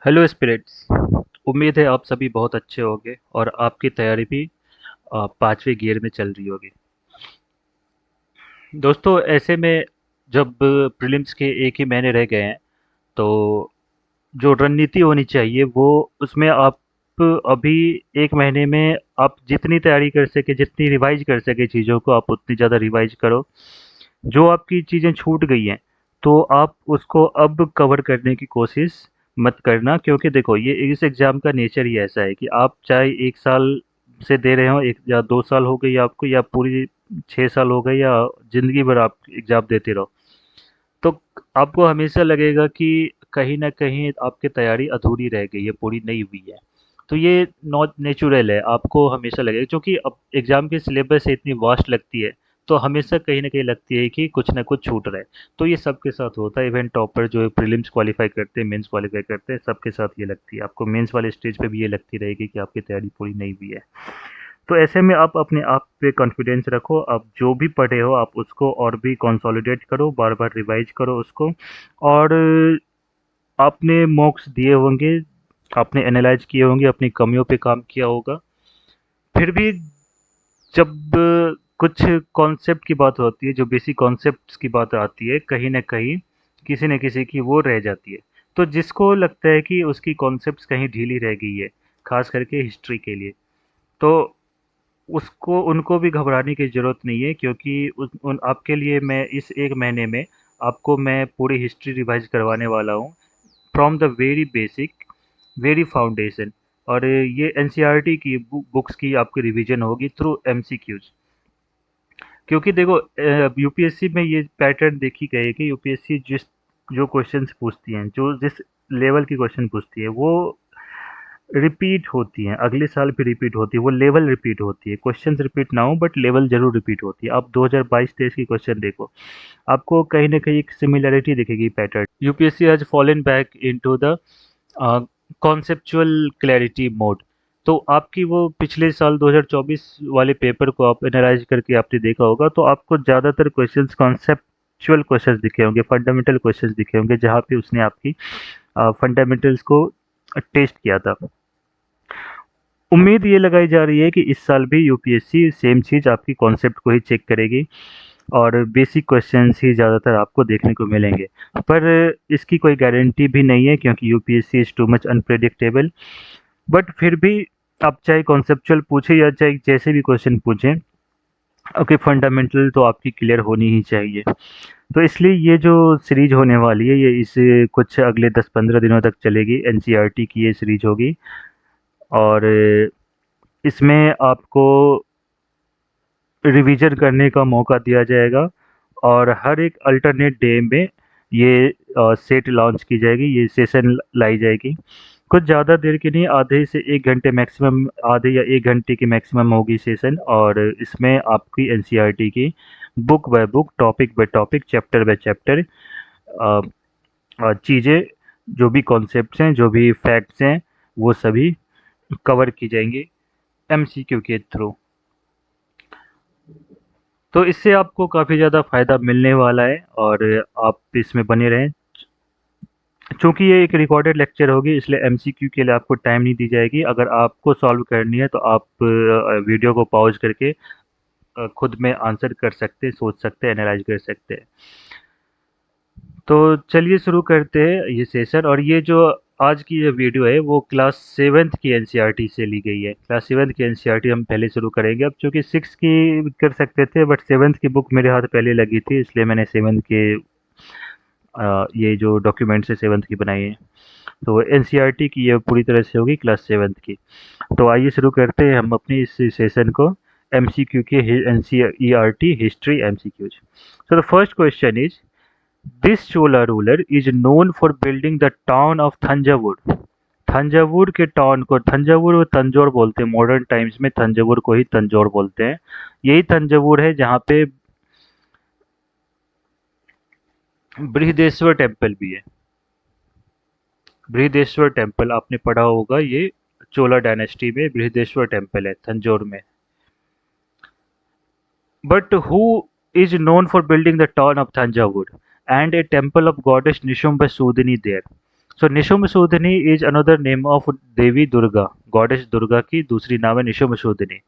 Hello spirits. उम्मीद है आप सभी बहुत अच्छे होंगे और आपकी तैयारी भी पाँचवें गियर में चल रही होगी। दोस्तों, ऐसे में जब प्रीलिम्स के एक ही महीने रह गए हैं, तो जो रणनीति होनी चाहिए वो उसमें आप अभी एक महीने में आप जितनी तैयारी कर सके, जितनी रिवाइज कर सके चीज़ों को, आप उतनी ज़्यादा रिवाइज करो। जो आपकी चीज़ें छूट गई हैं, तो आप उसको अब कवर करने की कोशिश मत करना, क्योंकि देखो ये इस एग्ज़ाम का नेचर ही ऐसा है कि आप चाहे 1 साल से दे रहे हो, 1 या 2 साल हो गई आपको, या पूरी 6 साल हो गए, या ज़िंदगी भर आप एग्ज़ाम देते रहो, तो आपको हमेशा लगेगा कि कहीं न कहीं आपकी तैयारी अधूरी रह गई है, पूरी नहीं हुई है। तो ये नॉट नेचुरल है, आपको हमेशा लगेगा, क्योंकि अब एग्ज़ाम की सिलेबस इतनी वास्ट लगती है, तो हमेशा कहीं न कहीं लगती है कि कुछ न कुछ छूट रहा है। तो ये सबके साथ होता है, इवन टॉपर जो प्रीलिम्स क्वालीफाई करते हैं, मेंस क्वालीफाई करते हैं, सबके साथ ये लगती है। आपको मेंस वाले स्टेज पे भी ये लगती रहेगी कि आपकी तैयारी पूरी नहीं हुई है। तो ऐसे में आप अपने आप पे कॉन्फिडेंस रखो, आप जो भी पढ़े हो आप उसको और भी कंसोलिडेट करो, बार बार रिवाइज करो उसको। और आपने मॉक्स दिए होंगे, आपने एनालाइज किए होंगे, अपनी कमियों पे काम किया होगा। फिर भी जब कुछ कॉन्सेप्ट की बात होती है, जो बेसिक कॉन्सेप्ट्स की बात आती है, कहीं ना कहीं किसी न किसी की वो रह जाती है। तो जिसको लगता है कि उसकी कॉन्सेप्ट्स कहीं ढीली रह गई है, खास करके हिस्ट्री के लिए, तो उसको उनको भी घबराने की ज़रूरत नहीं है, क्योंकि उन आपके लिए मैं इस एक महीने में आपको मैं पूरी हिस्ट्री रिवाइज करवाने वाला हूँ, from the very basic, very foundation. और ये एनसीईआरटी की बुक्स की आपकी रिवीजन होगी थ्रू एमसीक्यूज। क्योंकि देखो यूपीएससी में ये पैटर्न देखी गई है कि यूपीएससी जिस जो क्वेश्चंस पूछती हैं, जो जिस लेवल की क्वेश्चन पूछती है, वो रिपीट होती हैं, अगले साल भी रिपीट होती है, वो लेवल रिपीट होती है। क्वेश्चंस रिपीट ना हो, बट लेवल जरूर रिपीट होती है। आप 2022-23 की क्वेश्चन देखो, आपको कहीं ना कहीं एक सिमिलैरिटी दिखेगी pattern. UPSC has fallen back into the conceptual clarity mode. तो आपकी वो पिछले साल 2024 वाले पेपर को आप एनालाइज करके आपने देखा होगा, तो आपको ज़्यादातर क्वेश्चंस कॉन्सेप्चुअल क्वेश्चंस दिखे होंगे, फंडामेंटल क्वेश्चंस दिखे होंगे, जहाँ पे उसने आपकी फंडामेंटल्स को टेस्ट किया था। उम्मीद ये लगाई जा रही है कि इस साल भी यूपीएससी सेम चीज़ आपकी कॉन्सेप्ट को ही चेक करेगी, और बेसिक क्वेश्चंस ही ज़्यादातर आपको देखने को मिलेंगे। पर इसकी कोई गारंटी भी नहीं है, क्योंकि UPSC is too much unpredictable. But फिर भी आप चाहे कॉन्सेप्चुअल पूछे या चाहे जैसे भी क्वेश्चन पूछें, ओके, फंडामेंटल तो आपकी क्लियर होनी ही चाहिए। तो इसलिए ये जो सीरीज होने वाली है, ये इस कुछ अगले 10-15 दिनों तक चलेगी। एनसीईआरटी की ये सीरीज होगी, और इसमें आपको रिवीजन करने का मौका दिया जाएगा, और हर एक अल्टरनेट डे में ये सेट लॉन्च की जाएगी, ये सेशन लाई जाएगी। कुछ ज़्यादा देर की नहीं, आधे से 1 घंटे मैक्सिमम, आधे या 1 घंटे की मैक्सिमम होगी सेशन। और इसमें आपकी एनसीईआरटी की book by book, topic by topic, chapter by chapter चीज़ें, जो भी कॉन्सेप्ट्स हैं, जो भी फैक्ट्स हैं, वो सभी कवर की जाएंगी एमसीक्यू के थ्रू। तो इससे आपको काफ़ी ज़्यादा फ़ायदा मिलने वाला है, और आप इसमें बने रहें। चूँकि ये एक रिकॉर्डेड लेक्चर होगी, इसलिए एमसीक्यू के लिए आपको टाइम नहीं दी जाएगी। अगर आपको सॉल्व करनी है, तो आप वीडियो को पॉज करके खुद में आंसर कर सकते हैं, सोच सकते हैं, एनालाइज कर सकते हैं। तो चलिए शुरू करते हैं ये सेशन। और ये जो आज की ये वीडियो है, वो क्लास 7th की एनसीईआरटी से ली गई है। क्लास 7th की एनसीईआरटी हम पहले शुरू करेंगे। अब चूँकि 6 की कर सकते थे, बट 7th की बुक मेरे हाथ पहले लगी थी, इसलिए मैंने 7th के ये जो डॉक्यूमेंट्स है 7th की बनाई है। तो एनसीईआरटी की ये पूरी तरह से होगी क्लास 7th की। तो आइए शुरू करते हैं हम अपनी इस सेशन को, एमसीक्यू के NCERT history MCQs. So the first question is, this Chola ruler is known for building the town of Thanjavur. Thanjavur के टाउन को थंजावुर और तंजौर बोलते हैं, मॉडर्न टाइम्स में थंजावुर को ही तंजौर बोलते हैं। यही तंजावुर है जहाँ पे बृहदेश्वर टेम्पल भी है। बृहदेश्वर टेम्पल आपने पढ़ा होगा, ये चोला डायनेस्टी में बृहदेश्वर टेम्पल है तंजौर में। But who is known for building the town of Thanjavur and a temple of goddess Nishumbha Sudini there. So Nishumbhasudini is another name of Devi Durga, goddess Durga की दूसरी नाम है निशुम्भसूदिनी.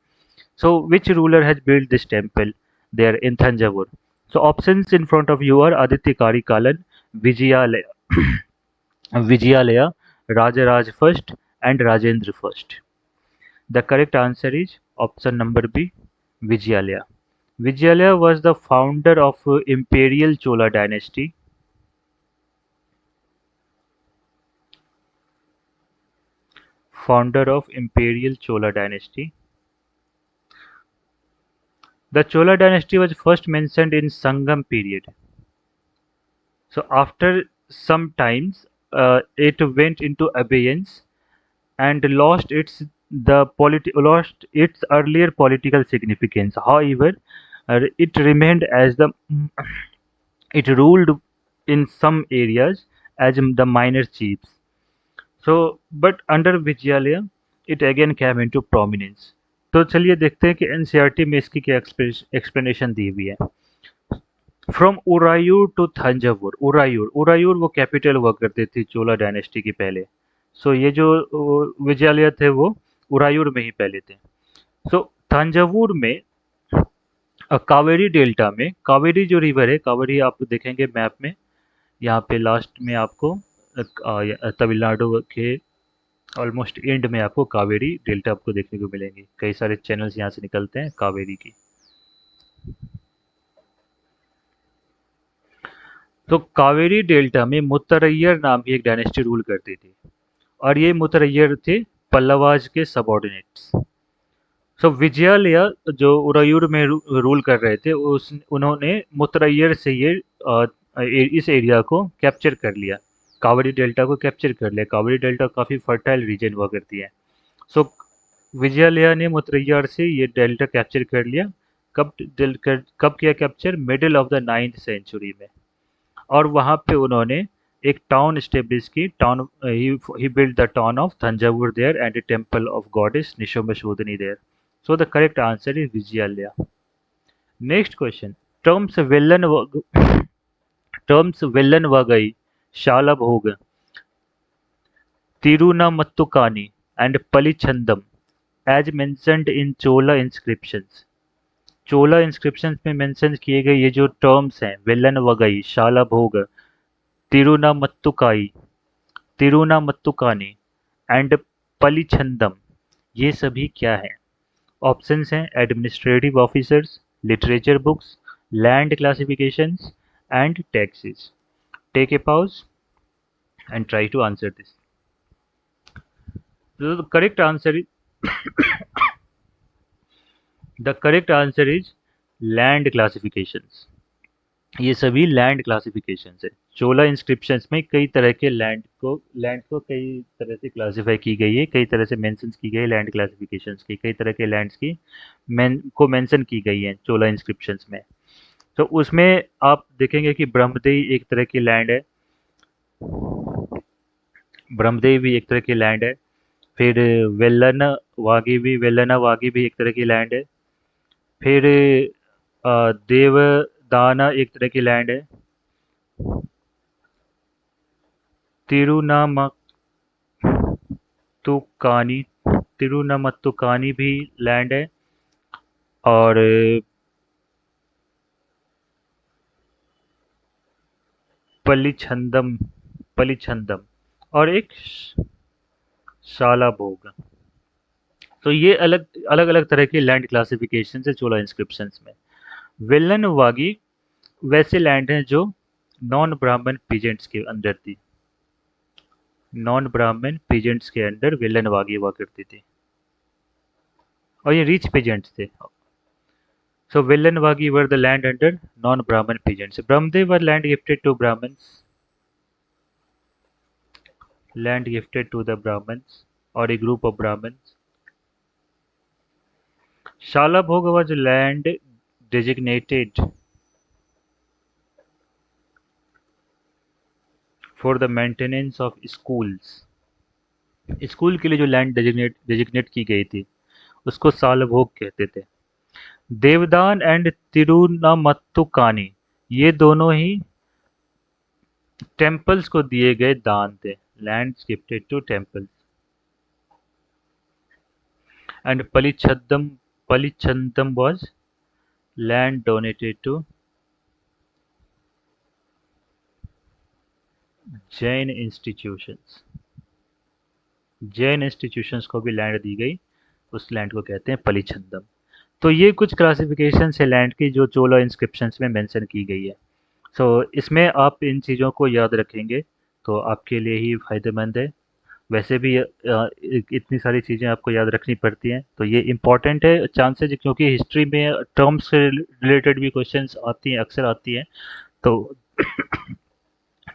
So which ruler has built this temple there in Thanjavur? So options in front of you are Aditya Karikalan, Vijayalaya, Vijayalaya, Rajaraj first and Rajendra first. The correct answer is option number B, Vijayalaya. Vijayalaya was the founder of Imperial Chola dynasty. Founder of Imperial Chola dynasty. The Chola dynasty was first mentioned in Sangam period. So after some times, it went into abeyance and lost its earlier political significance. However, it remained as the it ruled in some areas as the minor chiefs. So, but under Vijayalaya, it again came into prominence. तो चलिए देखते हैं कि NCERT में इसकी क्या explanation दी हुई है. From Uraiyur to Thanjavur. उरायूर वो कैपिटल हुआ करती थी चोला डायनेस्टी की पहले. सो ये जो विजयालय थे वो उरायूर में ही पहले थे. सो थंजावुर में कावेरी डेल्टा में, कावेरी जो रिवर है, कावेरी आप देखेंगे मैप में, यहाँ पे लास्ट में आपको तमिलनाडु के ऑलमोस्ट एंड में आपको कावेरी डेल्टा आपको देखने को मिलेंगे. कई सारे चैनल्स यहाँ से निकलते हैं कावेरी की. तो कावेरी डेल्टा में मुत्तरैयर नाम की एक डायनेस्टी रूल करती थी और ये मुत्तरैयर थे पल्लवाज के सबॉर्डिनेट्स. सो विजयालया जो उरायूर में रूल कर रहे थे उन्होंने मुत्तरैयर से इस एरिया को कैप्चर कर लिया, कावेरी डेल्टा को कैप्चर कर लिया. कावेरी डेल्टा काफ़ी फर्टाइल रीजन हुआ करती है. सो विजयालया ने मुत्तरैयर से ये डेल्टा कैप्चर कर लिया. कब किया capture? Middle of the 9th century में. और वहाँ पे उन्होंने एक टाउन स्टेब्लिश की. Town he build the town of Thanjavur there and the temple of goddess Nishumbhasudini there. So the correct answer is Vijayalaya. Next question. Terms Vellan Vagai, Shalabhoga, Tirunamattukani and Pallichchandam as mentioned in Chola inscriptions. Chola inscriptions में mention किए गए ये जो टर्म्स हैं, वेल्लन वगई, शालाभोग, तिरुनामत्तुकाई, तिरुनामत्तुकानी and पलिछंदम, ये सभी क्या है? ऑप्शंस हैं administrative officers, literature books, land classifications and taxes. Take a pause and try to answer this. So the correct answer is land classifications. ये सभी लैंड क्लासिफिकेशंस है. चोला इंस्क्रिप्शंस में कई तरह के लैंड को कई तरह से क्लासिफाई की गई है, कई तरह से मेंशंस की गई है लैंड क्लासिफिकेशंस की, कई तरह के लैंड्स की मेंशन की गई है चोला इंस्क्रिप्शंस में. तो उसमें आप देखेंगे कि ब्रह्मदेई एक तरह की लैंड है, ब्रह्मदेव भी एक तरह की लैंड है. फिर वेल्लना वागी भी एक तरह की लैंड है. फिर देवदाना एक तरह की लैंड है. तिरुनामत्तुकानी भी लैंड है. और पलिछंदम और एक शालाभोग. तो ये अलग अलग तरह के लैंड क्लासिफिकेशन है चोला इंस्क्रिप्शंस में. वेल्लन वागी वैसे लैंड हैं जो नॉन ब्राह्मण पीजेंट्स के अंदर थी. नॉन ब्राह्मण पीजेंट्स के अंदर वेल्लन वागी हुआ करती थी और ये रिच पीजेंट्स थे. So Villanvagi were the land under non-Brahmin peasants. Brahmdev were land gifted to Brahmins. Land gifted to the Brahmins or a group of Brahmins. Shalabhoga was land designated for the maintenance of schools. School के लिए जो land designate की गई थी उसको सालभोग कहते थे. देवदान and तिरुनामत्तुकानी ये दोनों ही टेम्पल्स को दिए गए दान थे, lands gifted to temples. And Palichandam was land donated to Jain institutions. Jain institutions को भी लैंड दी गई, उस लैंड को कहते हैं पलिछंदम। तो ये कुछ क्लासिफिकेशन है लैंड की जो चोला इंस्क्रिप्शंस में मेंशन की गई है। सो इसमें आप इन चीज़ों को याद रखेंगे तो आपके लिए ही फायदेमंद है। वैसे भी इतनी सारी चीज़ें आपको याद रखनी पड़ती हैं, तो ये इम्पॉर्टेंट है चांसेज, क्योंकि हिस्ट्री में टर्म्स से रिलेटेड भी क्वेश्चंस आती हैं, अक्सर आती हैं। तो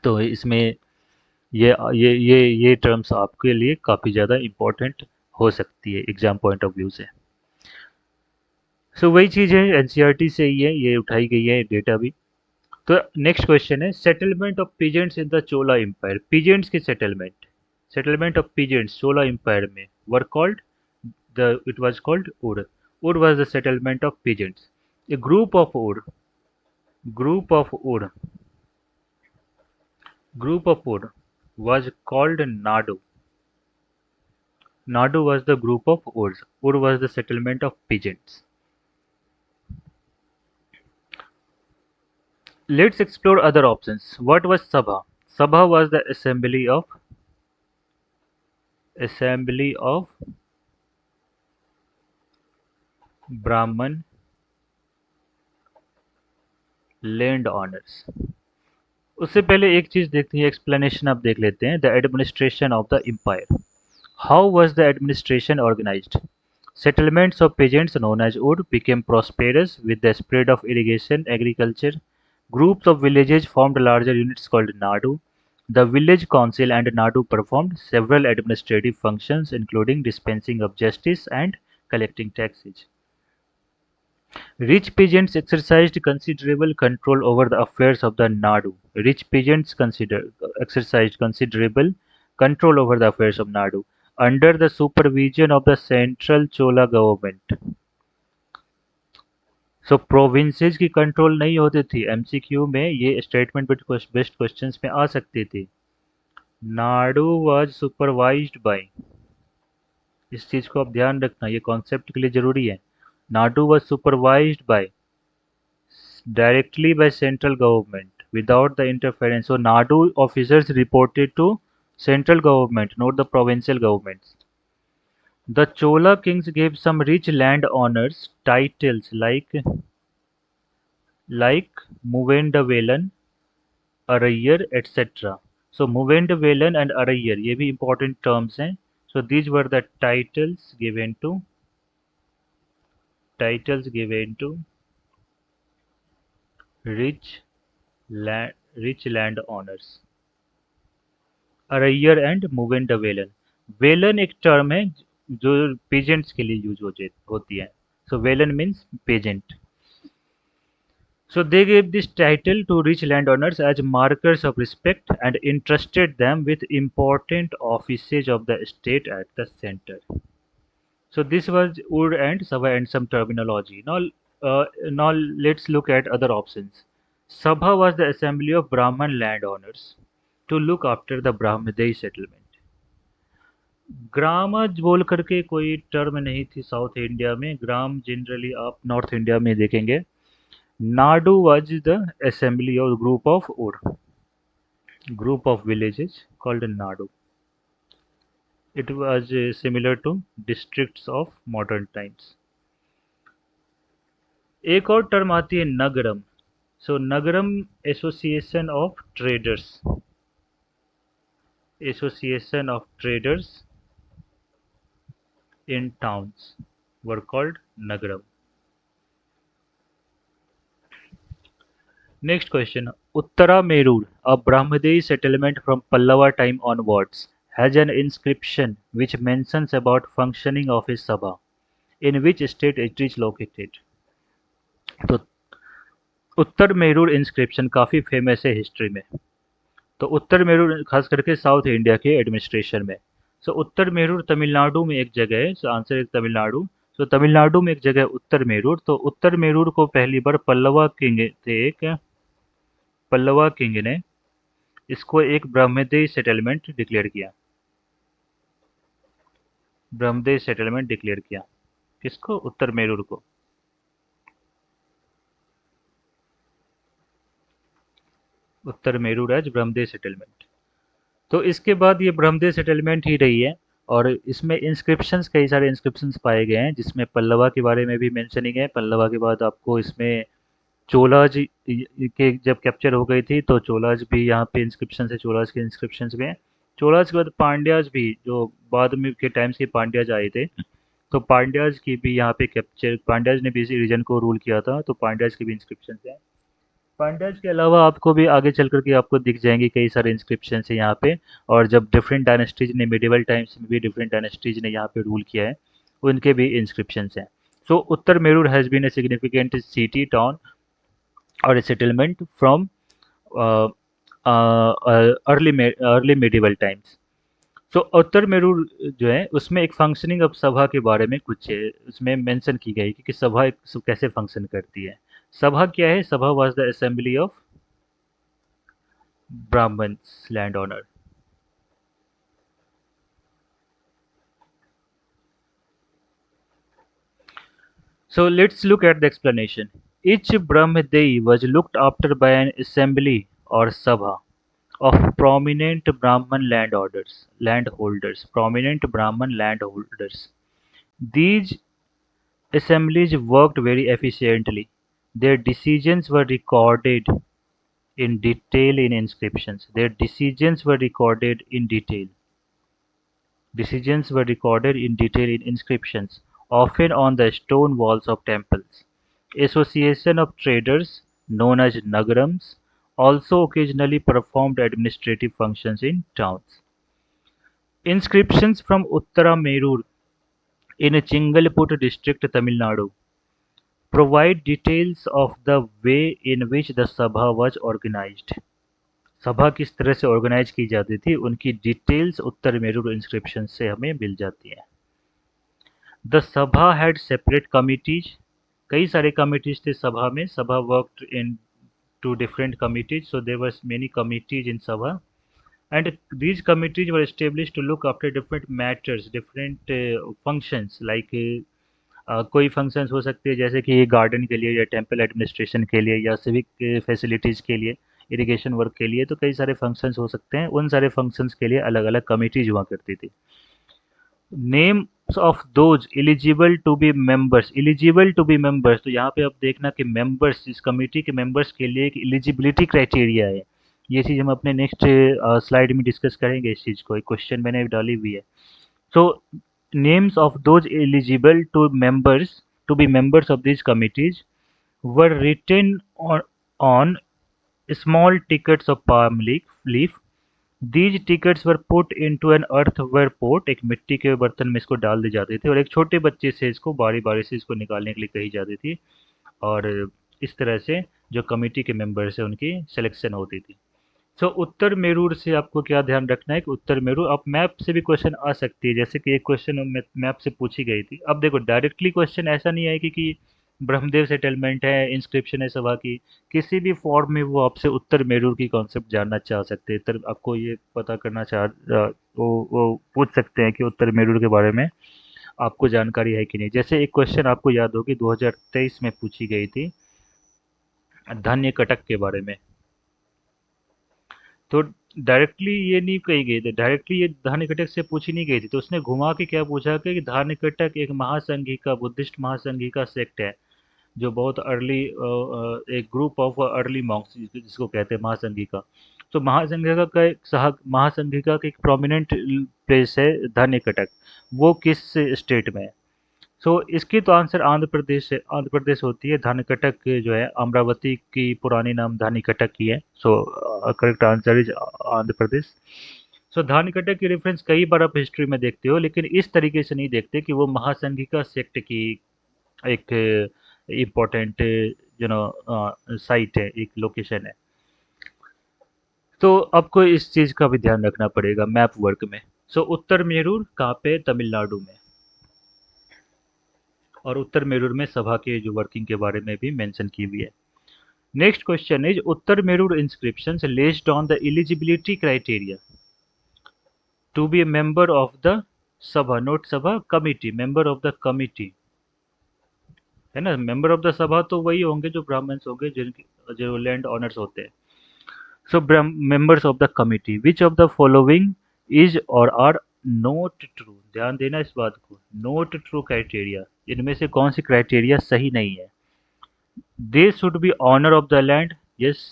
तो इसमें ये टर्म्स आपके लिए काफ़ी ज़्यादा इम्पोर्टेंट हो सकती है एग्जाम पॉइंट ऑफ व्यू से। सो वही चीज़ है, एनसीईआरटी से ही है, ये उठाई गई है डेटा भी। तो नेक्स्ट क्वेश्चन है settlement of peasants in the Chola empire. Peasants की settlement of peasants Chola empire में were called it was called Ur. Ur was the settlement of peasants. A group of Ur was called Nadu. Nadu was the group of Urs. Ur was the settlement of peasants. Let's explore other options. What was Sabha? Sabha was the assembly of Brahman land owners. उससे पहले एक चीज देखते हैं, explanation आप देख लेते हैं। The administration of the empire. How was the administration organised? Settlements of peasants known as Ud became prosperous with the spread of irrigation agriculture. Groups of villages formed larger units called Nadu. The village council and Nadu performed several administrative functions including dispensing of justice and collecting taxes. Rich peasants exercised considerable control over the affairs of the Nadu. Exercised considerable control over the affairs of Nadu under the supervision of the central Chola government. So provinces की control नहीं होती थी। MCQ में ये statement best questions में आ सकती थी। Nadu was supervised bye, इस चीज को आप ध्यान रखना, ये कॉन्सेप्ट के लिए जरूरी है। Nadu was supervised directly by central government without the interference. So Nadu officers reported to central government, not the provincial governments. The Chola kings gave some rich land honors, titles like Muvendavelan, Arayyar, etc. So Muvendavelan and Arayyar, ये भी important terms हैं. So these were the titles given to rich land owners. Araiyar and Muvendavelan. Velan एक term है जो pageants के लिए use होती है। So Velan means peasant. So they gave this title to rich landowners as markers of respect and entrusted them with important offices of the state at the center. So this was Ur and Sabha and some terminology. Now let's look at other options. Sabha was the assembly of Brahman landowners to look after the Brahmadehi settlement. ग्राम बोल करके कोई term नहीं थी south India में, ग्राम generally आप north India में देखेंगे। Nadu was the assembly or group of Ur, group of villages called Nadu. It was similar to districts of modern times. एक और टर्म आती है Nagaram. So Nagaram association of traders in towns were called Nagaram. Next question. Uttara Merur, a Brahmadehi settlement from Pallava time onwards, has an inscription which mentions about functioning of his sabha. In which state it is located? तो उत्तर Merur inscription काफ़ी famous है history में। तो उत्तर मेरूर खास करके south India के administration में। सो उत्तर मेरूर तमिलनाडु में एक जगह है। So answer is Tamil Nadu. So Tamil Nadu में एक जगह उत्तर मेरूर। तो उत्तर मेरूर को पहली बार पल्लवा किंग ने इसको एक ब्रह्मदेय सेटलमेंट डिक्लेयर किया। ब्रह्मदेय सेटलमेंट डिक्लेयर किया किसको? उत्तर मेरूर को। उत्तर मेरूर एज ब्रह्मदेय सेटलमेंट। तो इसके बाद ये ब्रह्मदेव सेटलमेंट ही रही है। और इसमें इंस्क्रिप्शंस, कई सारे इंस्क्रिप्शंस पाए गए हैं जिसमें पल्लवा के बारे में भी मेंशनिंग है। पल्लवा के बाद आपको इसमें चोलाज के जब कैप्चर हो गई थी तो चोलाज भी यहाँ पे इंस्क्रिप्शन है, चोलाज के इंस्क्रिप्शंस में। चोलाज के बाद पांड्याज भी, जो बाद में के टाइम्स के पांड्याज आए थे, तो पांड्याज की भी यहाँ पे कैप्चर, पांड्याज ने भी इसी रीजन को रूल किया था, तो पांड्याज की भी इंस्क्रिप्शन है। पांड्याज के अलावा आपको भी आगे चल करके आपको दिख जाएंगे कई सारे इंस्क्रिप्शन है यहाँ पे। और जब डिफरेंट डायनेस्टीज ने, मिडिवल टाइम्स में भी डिफरेंट डायनेस्टीज ने यहाँ पे रूल किया है, उनके भी इंस्क्रिप्शन हैं। So Uttaramerur has been a significant city town or a settlement from uh, early medieval times। So Uttaramerur जो है उसमें एक फंक्शनिंग ऑफ सभा के बारे में कुछ है, उसमें मेंशन की गई कि सभा कैसे फंक्शन करती है। सभा क्या है? Sabha was the assembly of Brahmans landowner. So let's look at the explanation. Each Brahmadehi was looked after by an assembly or sabha of prominent Brahman landholders, prominent Brahman landholders. These assemblies worked very efficiently. Their decisions were recorded in detail in inscriptions. Their decisions were recorded in detail. Decisions were recorded in detail in inscriptions, often on the stone walls of temples. Association of traders, known as nagarams, also occasionally performed administrative functions in towns. Inscriptions from Uttara Merur in Chingalput district, Tamil Nadu, provide details of the way in which the sabha was organized. सभा किस तरह से organise की जाती थी, उनकी details उत्तर Merur inscription से हमें मिल जाती हैं। द सभा हैड सेपरेट कमिटीज, कई सारे कमिटीज थे सभा में। Sabha worked in two different committees, so there were many committees in sabha. And these committees were established to look after different matters, different functions, like कोई फंक्शंस हो सकते हैं जैसे कि गार्डन के लिए या टेम्पल एडमिनिस्ट्रेशन के लिए या सिविक फैसिलिटीज़ के लिए, इरिगेशन वर्क के लिए, तो कई सारे फंक्शंस हो सकते हैं। उन सारे फंक्शंस के लिए अलग अलग कमिटीज हुआ करती थी। Names of those eligible to be members, eligible to be members, तो यहाँ पे आप देखना कि मेंबर्स, इस कमेटी के मेंबर्स के लिए एक एलिजिबिलिटी क्राइटेरिया है। ये चीज़ हम अपने नेक्स्ट स्लाइड में डिस्कस करेंगे। इस चीज़ को एक क्वेश्चन मैंने डाली हुई है। सो names of those eligible to be members of these committees were written on small tickets of palm leaf. These tickets were put into an earthware pot, एक मिट्टी के बर्तन में इसको डाल दी जाती थी और एक छोटे बच्चे से इसको बारी बारी से इसको निकालने के लिए कही जाती थी। और इस तरह से जो कमेटी के मेंबर्स हैं उनकी सिलेक्शन होती थी। सो उत्तर मेरूर से आपको क्या ध्यान रखना है कि उत्तर मेरूर, अब मैप से भी क्वेश्चन आ सकती है, जैसे कि एक क्वेश्चन मैप से पूछी गई थी। अब देखो डायरेक्टली क्वेश्चन ऐसा नहीं आएगी कि ब्रह्मदेव सेटलमेंट है, इंस्क्रिप्शन है सभा की, किसी भी फॉर्म में वो आपसे उत्तर मेरूर की कॉन्सेप्ट जानना चाह सकते हैं। तर आपको ये पता करना वो पूछ सकते हैं कि उत्तर मेरूर के बारे में आपको जानकारी है कि नहीं। जैसे एक क्वेश्चन आपको याद होगी 2023 में पूछी गई थी धान्य कटक के बारे में। तो डायरेक्टली ये नहीं कही गई थी, डायरेक्टली ये धार्निकटक से पूछी नहीं गई थी, तो उसने घुमा के क्या पूछा कि धार्निकटक एक महासंघिका, बुद्धिस्ट महासंघिका सेक्ट है, जो बहुत अर्ली, एक ग्रुप ऑफ अर्ली मॉन्क्स जिसको कहते हैं महासंघिका। तो महासंघिका का एक महासंघिका का एक प्रोमिनेंट प्लेस है धार्निकटक, वो किस स्टेट में है? सो इसकी तो आंसर आंध्र प्रदेश है, आंध्र प्रदेश होती है। धानकटक जो है अमरावती की पुरानी नाम धानीकटक की है। So correct answer is Andhra Pradesh. So Dhanakataka की रेफरेंस कई बार आप हिस्ट्री में देखते हो, लेकिन इस तरीके से नहीं देखते कि वो महासंघिका सेक्ट की एक इम्पोर्टेंट साइट है, एक लोकेशन है। तो आपको इस चीज़ का भी ध्यान रखना पड़ेगा मैप वर्क में। सो उत्तर मेरूर कहाँ पे? तमिलनाडु में। और उत्तर मेरूर में सभा के जो वर्किंग के बारे में भी मेंशन की हुई है। Next question is Uttaramerur inscriptions laid on the eligibility criteria to be a member of the sabha, note sabha, committee, member of the committee, है ना। मेंबर ऑफ द सभा तो वही होंगे जो ब्राह्मण्स होंगे, जिनकी जो लैंड ऑनर्स होते हैं। So members of the committee, which of the following is और आर नॉट ट्रू, ध्यान देना इस बात को, नॉट ट्रू क्राइटेरिया, इनमें से कौन सी क्राइटेरिया सही नहीं है। They should be owner of the land, yes,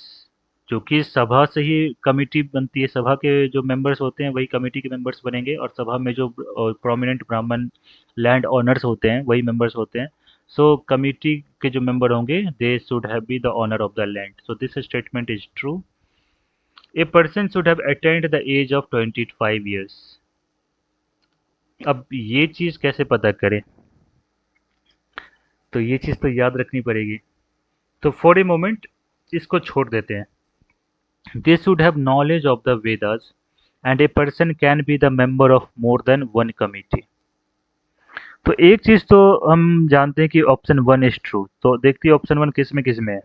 क्योंकि सभा से ही कमिटी बनती है, सभा के जो मेंबर्स होते हैं वही कमिटी के मेंबर्स बनेंगे, और सभा में जो प्रोमिनेंट ब्राह्मण लैंड ओनर्स होते हैं वही मेंबर्स होते हैं। सो कमिटी के जो मेंबर होंगे they should have be the owner of the land, so this statement is true. A person should have attend the age of 25 years. अब ये चीज कैसे पता करें, तो ये चीज तो याद रखनी पड़ेगी, तो फॉर ए मोमेंट इसको छोड़ देते हैं। They should have knowledge of the Vedas, and a person can be the member of more than one committee. तो एक चीज तो हम जानते हैं कि ऑप्शन वन इज ट्रू, तो देखते हैं ऑप्शन वन किस में है।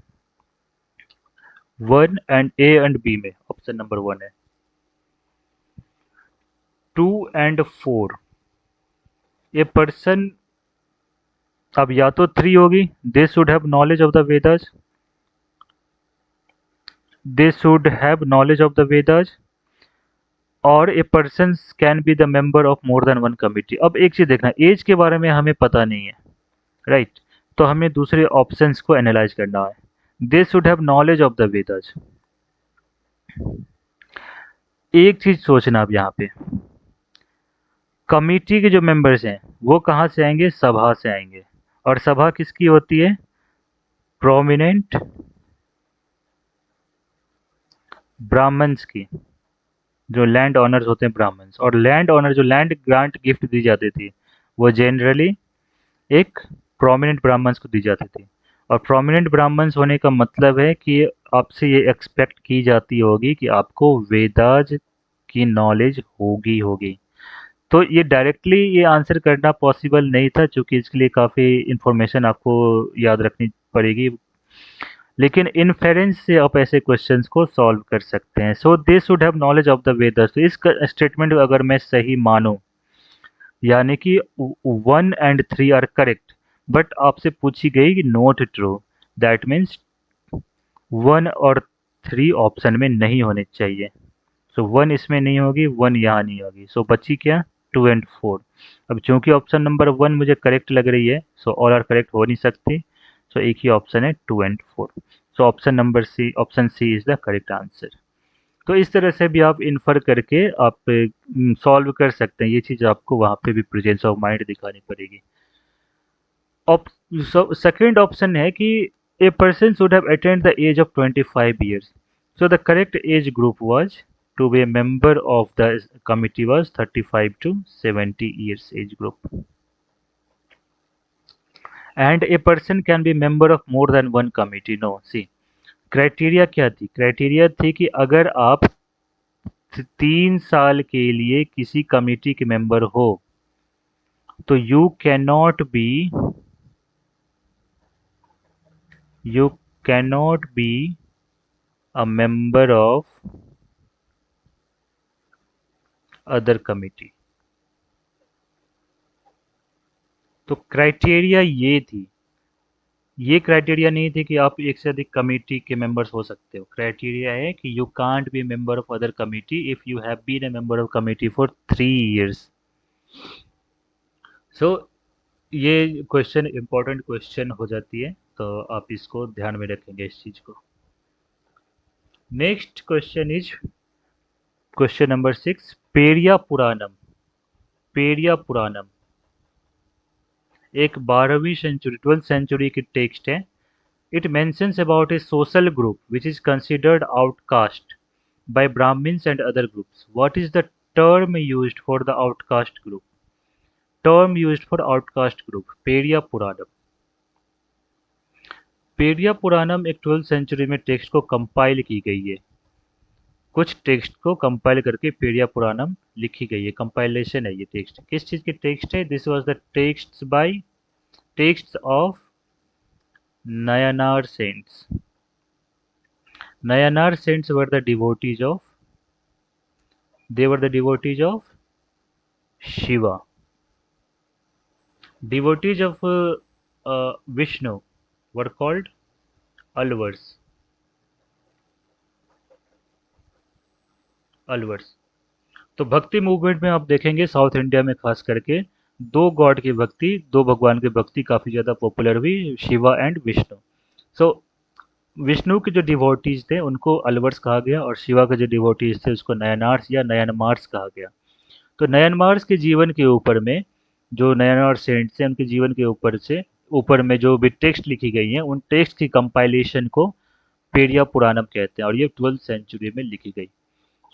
One and A and B में ऑप्शन नंबर वन है। Two and four, a person, अब या तो थ्री होगी, they should have knowledge of the Vedas, they should have knowledge of the Vedas, और a person can be the member of more than one committee. अब एक चीज देखना, एज के बारे में हमें पता नहीं है, राइट, तो हमें दूसरे ऑप्शंस को एनालाइज करना है। They should have knowledge of the Vedas. एक चीज सोचना अब यहाँ पे, कमिटी के जो मेंबर्स हैं वो कहाँ से आएंगे, सभा से आएंगे, और सभा किसकी होती है, प्रोमिनेंट ब्राह्मण्स की, जो लैंड ऑनर्स होते हैं ब्राह्मण्स, और लैंड ऑनर जो लैंड ग्रांट गिफ्ट दी जाती थी वो जनरली एक प्रोमिनेंट ब्राह्मण्स को दी जाती थी। और प्रोमिनेंट ब्राह्मण्स होने का मतलब है कि आपसे ये एक्सपेक्ट की जाती होगी कि आपको वेदाज की नॉलेज होगी होगी। तो ये डायरेक्टली ये आंसर करना पॉसिबल नहीं था, क्योंकि इसके लिए काफ़ी इंफॉर्मेशन आपको याद रखनी पड़ेगी, लेकिन इन्फेरेंस से आप ऐसे क्वेश्चंस को सॉल्व कर सकते हैं। So they should have knowledge of the Vedas, तो इस स्टेटमेंट को अगर मैं सही मानूं, यानी कि one and three are correct, but आपसे पूछी गई कि not true, that means one और थ्री ऑप्शन में नहीं होने चाहिए। सो वन इसमें नहीं होगी, वन यहाँ नहीं होगी, सो बची क्या, टू एंड फोर। अब चूंकि ऑप्शन नंबर वन मुझे करेक्ट लग रही है, सो ऑल आर करेक्ट हो नहीं सकती, सो एक ही ऑप्शन है two and four. So option number C, option C is the correct answer. तो इस तरह से भी आप इन्फर करके आप सॉल्व कर सकते हैं, ये चीज़ आपको वहाँ पे भी प्रेजेंस ऑफ माइंड दिखानी पड़ेगी। सेकेंड ऑप्शन है कि a person should have attend the age of 25 years, so the correct age group was to be a member of the committee was 35 to 70 years age group, and a person can be member of more than one committee. No, see, criteria क्या थी, criteria थी कि अगर आप 3 साल के लिए किसी कमेटी के मेंबर हो तो you cannot be a member of other committee. तो क्राइटेरिया ये थी, ये क्राइटेरिया नहीं थी कि आप एक से अधिक कमेटी के मेंबर्स हो सकते हो। क्राइटेरिया है कि you can't be member of other committee if you have been a member of committee for 3 years। So ये क्वेश्चन इंपॉर्टेंट क्वेश्चन हो जाती है, तो आप इसको ध्यान में रखेंगे इस चीज को। Next question is question number 6, Periya Puranam. Periya Puranam एक 12वीं सेंचुरी 12th सेंचुरी की टेक्स्ट है। It mentions about a social group which is considered outcast by Brahmins and other groups. What is the term used for the outcast group? Term used for outcast group, Periya Puranam. Periya Puranam एक 12th century में text को compile की गई है। कुछ text को compile करके पेरिया पुराणम लिखी गई है, कंपाइलेशन है ये टेक्स्ट। किस चीज की टेक्स्ट है, this was the text of Nayanar saints. Nayanar saints were the devotees of, they were the devotees of Shiva. Devotees of Vishnu were called Alvars. Alvars. तो भक्ति मूवमेंट में आप देखेंगे साउथ इंडिया में खास करके दो गॉड की भक्ति, दो भगवान की भक्ति काफी ज्यादा पॉपुलर हुई, शिवा एंड विष्णु। सो विष्णु के जो डिवोटीज थे उनको अलवर्स कहा गया और शिवा के जो डिवोटीज थे उसको नयनार्स या नयनमार्स कहा गया। तो नयनमार्स के जीवन के ऊपर में जो नयनार सेंट्स हैं उनके जीवन के ऊपर में जो भी टेक्स्ट लिखी गई हैं उन टेक्स्ट की कंपाइलेशन को पेरिया पुराणम कहते हैं और ये 12th सेंचुरी में लिखी गई।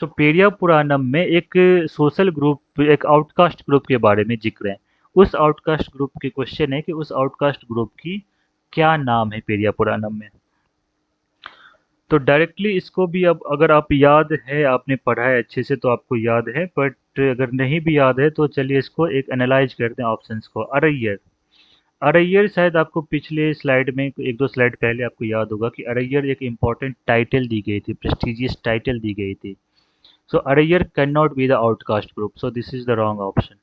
तो पेरिया पुराणम में एक सोशल ग्रुप, एक आउटकास्ट ग्रुप के बारे में जिक्र है। उस आउटकास्ट ग्रुप की क्वेश्चन है कि उस आउटकास्ट ग्रुप की क्या नाम है पेरिया पुराणम में। तो डायरेक्टली इसको भी अब अगर आप याद है, आपने पढ़ा है अच्छे से तो आपको याद है, बट अगर नहीं भी याद है तो चलिए इसको एक एनालाइज करते हैं ऑप्शंस को। अरैयर, अरैयर शायद आपको पिछले स्लाइड में एक दो स्लाइड पहले आपको याद होगा कि अरैयर एक इम्पॉर्टेंट टाइटल दी गई थी, प्रेस्टिजियस टाइटल दी गई थी। So Arayar cannot be the outcast group. So this is the wrong option.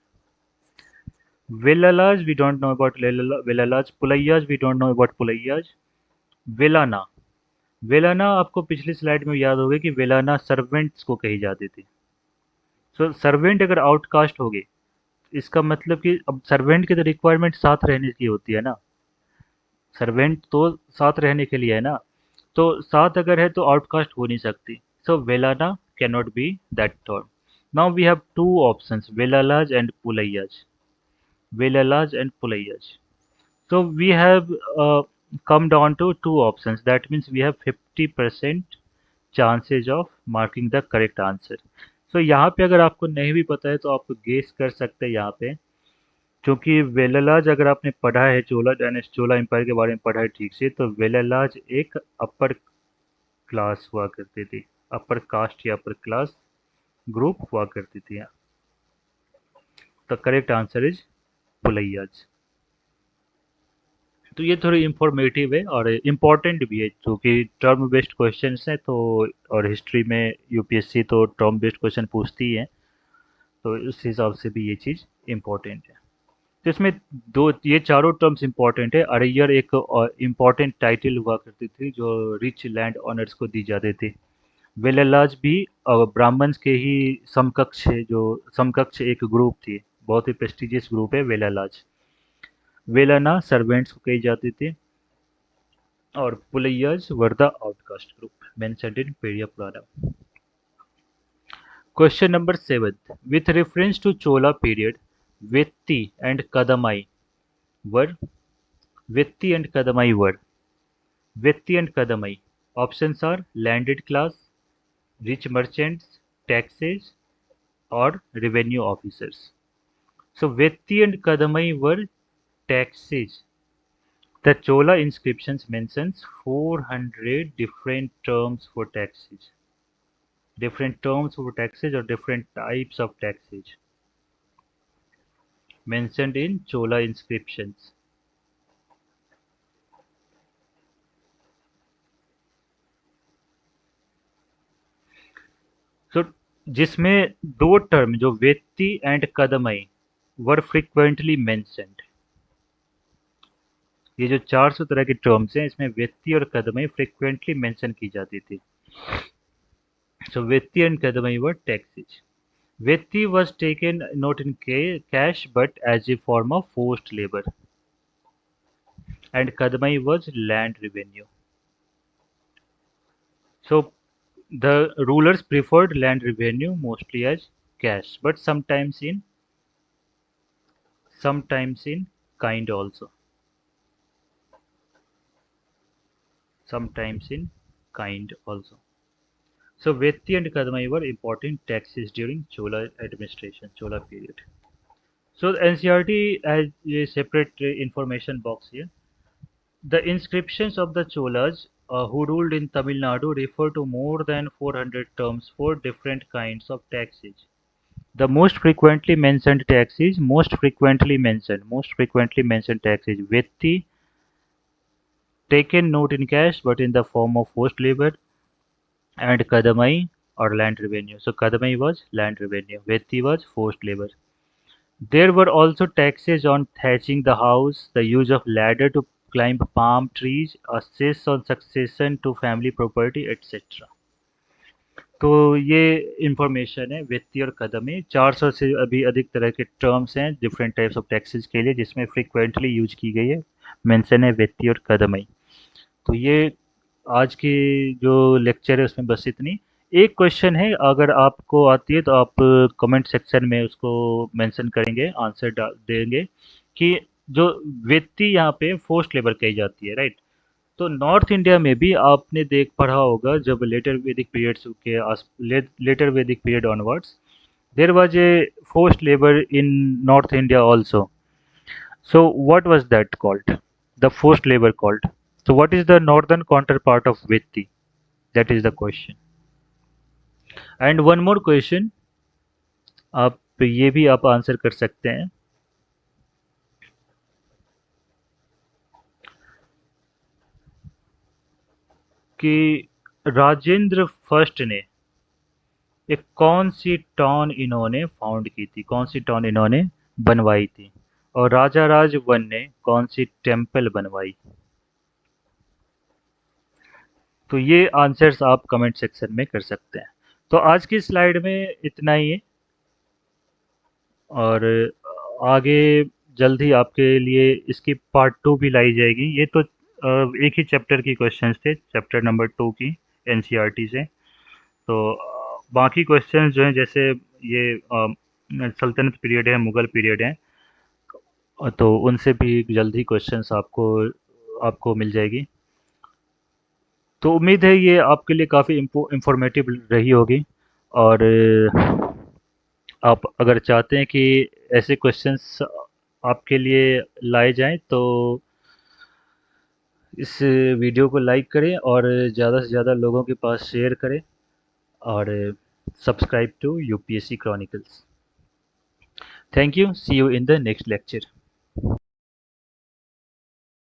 Vellalas, we don't know about Vellalas. Pulayas, we don't know about Pulayas. Velana, वेलाना आपको पिछली स्लाइड में याद होगा कि वेलाना सर्वेंट्स को कही जाती थी। सो सर्वेंट अगर आउटकास्ट हो गए, इसका मतलब कि अब सर्वेंट की तो रिक्वायरमेंट साथ रहने की होती है ना, सर्वेंट तो साथ रहने के लिए है ना, तो साथ अगर है तो आउटकास्ट हो नहीं सकती। So Velana cannot be that term. Now we have two options, Vellalas and Pulaiyas, Vellalas and Pulaiyas. So we have come down to two options. That means we have 50% chances of marking the correct answer. So यहाँ पे अगर आपको नहीं भी पता है तो आप गेस कर सकते हैं यहाँ पे, क्योंकि वेललाज अगर आपने पढ़ा है चोला डायनेस्टी, चोला एम्पायर के बारे में पढ़ा है ठीक से, तो वेललाज एक अपर क्लास हुआ करती थी, अपर कास्ट या अपर क्लास ग्रुप हुआ करती थी। The correct answer is Pulaiyas. तो ये थोड़ी इंफॉर्मेटिव है और इम्पोर्टेंट भी है, क्योंकि टर्म बेस्ड क्वेश्चन है तो, और हिस्ट्री में यूपीएससी तो टर्म बेस्ड क्वेश्चन पूछती है, तो उस हिसाब से भी ये चीज़ इम्पोर्टेंट है। तो इसमें दो, ये चारों टर्म्स इम्पोर्टेंट है। अरैयर एक इम्पोर्टेंट टाइटल हुआ करती थी जो रिच लैंड ऑनर्स को दी जाते थे। वेललाज भी ब्राह्मण्स के ही समकक्ष है, जो समकक्ष एक ग्रुप थी, बहुत ही प्रेस्टिजियस ग्रुप है वेललाज। वेलाना सर्वेंट्स को कही जाती थी और Pulaiyas were the outcast group mentioned in Periya Purana. Question number 7. With reference to Chola period, Vetti and Kadamai were, Vetti and Kadamai were, Vetti and Kadamai. Options are landed class, rich merchants, taxes, or revenue officers. So Vetti and Kadamai were taxes. The Chola inscriptions mentions 400 different terms for taxes. Different terms for taxes or different types of taxes mentioned in Chola inscriptions. So जिसमें दो term जो वेत्ती and कदमई were frequently mentioned, ये जो 400 तरह की terms हैं इसमें वेत्ती और कदमई फ्रिक्वेंटली मेंशन की जाती थी। So Vetti and Kadamai were taxes. Vetti was taken not in cash but as a form of forced labor, and Kadamai was land revenue. So the rulers preferred land revenue mostly as cash, but sometimes in kind also. Sometimes in kind also. So Vetti and Kadamai were important taxes during Chola administration, Chola period. So NCERT has a separate information box here. The inscriptions of the Cholas who ruled in Tamil Nadu refer to more than 400 terms for different kinds of taxes. The most frequently mentioned taxes, most frequently mentioned taxes, Vetti, taken not in cash but in the form of forced labor. and Kadamai or land revenue. So Kadamai was land revenue, Vetti was forced labor. There were also taxes on thatching the house, the use of ladder to climb palm trees, assess on succession to family property, etc. तो ये information है वित्तीय और कदम में 400 से अभी अधिक तरह के टर्म्स हैं डिफरेंट टाइप्स ऑफ टैक्सेस के लिए जिसमें फ्रिक्वेंटली यूज की गई है मेंशन है वित्तीय और कदम। तो ये आज की जो लेक्चर है उसमें बस इतनी। एक क्वेश्चन है अगर आपको आती है तो आप कमेंट सेक्शन में उसको मेंशन करेंगे आंसर देंगे कि जो व्यक्ति यहाँ पे फोर्स्ड लेबर कही जाती है राइट। तो नॉर्थ इंडिया में भी आपने देख पढ़ा होगा जब लेटर वैदिक पीरियड्स के later Vedic period onwards there was a forced labour in north India also. So what was that called? The forced labor called. So what is the northern counterpart of Vitti? That is the question. And one more question, आप ये भी आप answer कर सकते हैं कि Rajendra first ने एक कौन सी टाउन इन्होंने फाउंड की थी, कौन सी टाउन इन्होंने बनवाई थी, और राजा राज वन ने कौन सी टेम्पल बनवाई। तो ये आंसर्स आप कमेंट सेक्शन में कर सकते हैं। तो आज की स्लाइड में इतना ही है और आगे जल्द ही आपके लिए इसकी पार्ट टू भी लाई जाएगी। ये तो एक ही चैप्टर की क्वेश्चंस थे, चैप्टर नंबर टू की एनसीईआरटी से। तो बाकी क्वेश्चंस जो हैं जैसे ये सल्तनत पीरियड है, मुगल पीरियड है, तो उनसे भी जल्द ही क्वेश्चंस आपको आपको मिल जाएगी। तो उम्मीद है ये आपके लिए काफ़ी इंफॉर्मेटिव रही होगी और आप अगर चाहते हैं कि ऐसे क्वेश्चंस आपके लिए लाए जाएं तो इस वीडियो को लाइक करें और ज़्यादा से ज़्यादा लोगों के पास शेयर करें और subscribe to UPSC Chronicles. Thank you, see you in the next lecture.